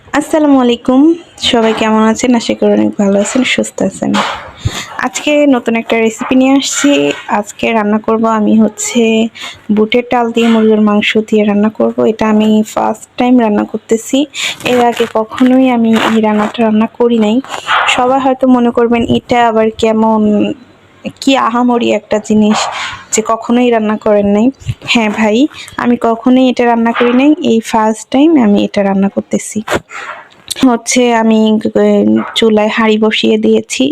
আসসালামু আলাইকুম। সবাই কেমন আছেন? আশা করি অনেক ভালো আছেন, সুস্থ আছেন। আজকে নতুন একটা রেসিপি নিয়ে আসছি। আজকে রান্না করব আমি বুটের ডাল দিয়ে মুরগির মাংস দিয়ে রান্না করব। এটা আমি ফার্স্ট টাইম রান্না করতেছি। এর আগে কখনোই আমি এই রান্নাটা রান্না করি নাই। সবাই হয়তো মনে করবেন এটা আবার কেমন, কি আহামরি একটা জিনিস যে কখনোই রান্না করেন নাই। হ্যাঁ ভাই, আমি কখনোই এটা রান্না করি নাই। এই ফার্স্ট টাইম আমি এটা রান্না করতেছি। আমি চুলায় হাঁড়ি বসিয়ে দিয়েছি।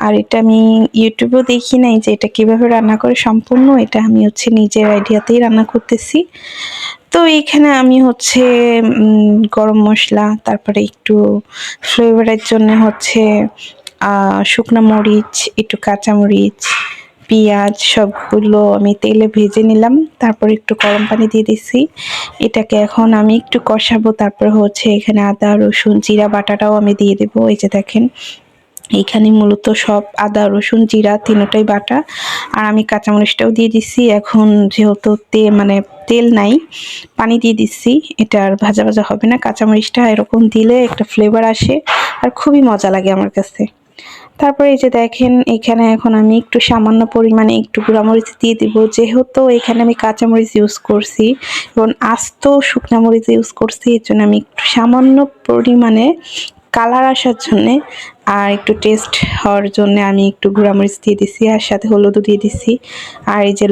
আর এটা আমি ইউটিউবেও দেখি নাই যে এটা কিভাবে রান্না করে সম্পূর্ণ। এটা আমি নিজের আইডিয়াতেই রান্না করতেছি। তো এইখানে আমি গরম মসলা, তারপরে একটু ফ্লেভারের জন্য শুকনো মরিচ, একটু কাঁচা মরিচ, পেঁয়াজ সবগুলো আমি তেলে ভেজে নিলাম। তারপর একটু গরম পানি দিয়ে দিছি। এটাকে এখন আমি একটু কষাবো। তারপর এখানে আদা, রসুন, জিরা বাটাটাও আমি দিয়ে দেবো। এই যে দেখেন, এইখানে মূলত সব আদা, রসুন, জিরা তিনটাই বাটা। আর আমি কাঁচামরিচটাও দিয়ে দিচ্ছি। এখন যেহেতু তেল নাই, পানি দিয়ে দিচ্ছি। এটা আর ভাজা ভাজা হবে না। কাঁচামরিচটা এরকম দিলে একটা ফ্লেভার আসে আর খুবই মজা লাগে আমার কাছে। তারপরে এই যে দেখেন, এখানে এখন আমি একটু সামান্য পরিমাণে একটু গুঁড়ামরিচ দিয়ে দিব। যেহেতু এখানে আমি কাঁচামরিচ ইউজ করছি এবং আস্ত শুকনা মরিচ ইউজ করছি, এর জন্য আমি একটু সামান্য পরিমাণে কালার আসার জন্যে আর একটু টেস্ট হওয়ার জন্য আমি একটু গুঁড়ামরিচ দিয়ে দিছি, আর সাথে হলুদও দিয়ে দিছি। আর এই যে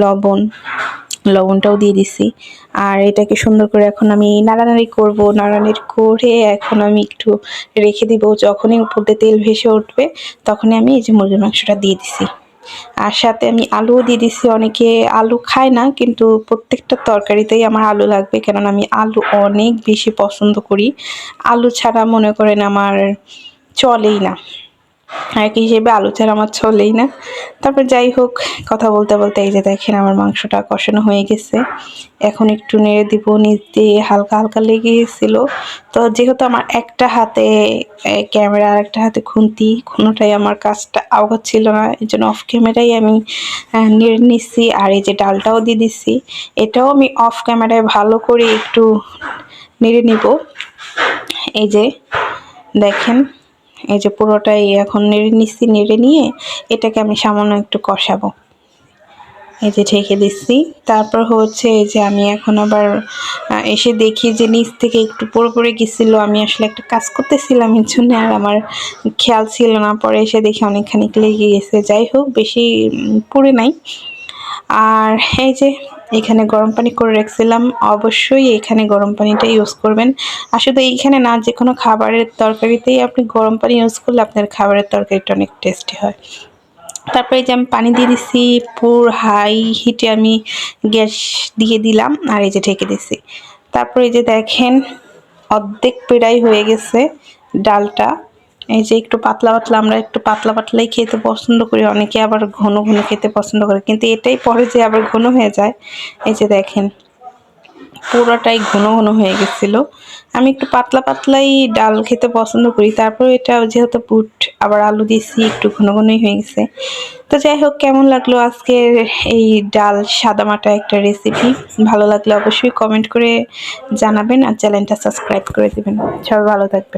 লবণটাও দিয়ে দিছি। আর এটাকে সুন্দর করে এখন আমি নাড়ানাড়ি করব। নাড়ানাড়ি করে এখন আমি একটু রেখে দিব। যখনই উপর দিয়ে তেল ভেসে উঠবে তখনই আমি এই যে মুরগির মাংসটা দিয়ে দিছি। আর সাথে আমি আলুও দিয়ে দিছি। অনেকে আলু খায় না, কিন্তু প্রত্যেকটা তরকারিতেই আমার আলু লাগবে, কেননা আমি আলু অনেক বেশি পছন্দ করি। আলু ছাড়া মনে করেন আমার চলেই না, এক হিসেবে আলু ছাড়া আমার চলেই না। তারপর যাই হোক, কথা বলতে বলতে এই যে দেখেন আমার মাংসটা কষানো হয়ে গেছে। এখন একটু নেড়ে দিব। নিচ দিয়ে হালকা হালকা লেগে গেছিল। তো যেহেতু আমার একটা হাতে ক্যামেরা আর একটা হাতে খুন্তি, কোনোটাই আমার কাজটা আগাচ্ছিল না, এই জন্য অফ ক্যামেরাই আমি নেড়ে নিচ্ছি। আর এই যে ডালটাও দিয়ে দিচ্ছি, এটাও আমি অফ ক্যামেরায় ভালো করে একটু নেড়ে নিব। এই যে দেখেন, এই যে পুরোটাই এখন নেড়ে নিচ্ছি। নেড়ে নিয়ে এটাকে আমি সামান্য একটু কষাবো। এই যে ঢেকে দিচ্ছি। তারপর এই যে আমি এখন আবার এসে দেখি যে নিচ থেকে একটু পড়ে পড়ে গেছিল। আমি আসলে একটা কাজ করতেছিলাম, এর জন্য আর আমার খেয়াল ছিল না। পরে এসে দেখি অনেকখানি লেগে গেছে। যাই হোক, বেশি পুড়ে নাই। আর এই যে এখানে গরম পানি করে রাখছিলাম। অবশ্যই এখানে গরম পানিটা ইউজ করবেন। আর শুধু এইখানে না, যে কোনো খাবারের তরকারিতেই আপনি গরম পানি ইউজ করলে আপনার খাবারের তরকারিটা অনেক টেস্টি হয়। তারপরে এই যে আমি পানি দিয়ে দিচ্ছি। পুরো হাই হিটে আমি গ্যাস দিয়ে দিলাম, আর এই যে ঢেকে দিচ্ছি। তারপরে এই যে দেখেন, অর্ধেক প্রায় হয়ে গেছে ডালটা। এই যে একটু পাতলা পাতলা, আমরা একটু পাতলা পাতলাই খেতে পছন্দ করি, অনেকে আবার ঘন ঘন খেতে পছন্দ করে, কিন্তু এটাই পরে যে আবার ঘন হয়ে যায়। এই যে দেখেন, পুরোটাই ঘন ঘন হয়ে গেছিল। আমি একটু পাতলা পাতলাই ডাল খেতে পছন্দ করি। তারপর এটা যেহেতু বুট আবার আলু দিয়েছি, একটু ঘন ঘনই হয়ে গেছে। তো যাই হোক, কেমন লাগলো আজকের এই ডাল সাদামাটা একটা রেসিপি? ভালো লাগলে অবশ্যই কমেন্ট করে জানাবেন, আর চ্যানেলটা সাবস্ক্রাইব করে দেবেন। সবাই ভালো থাকবেন।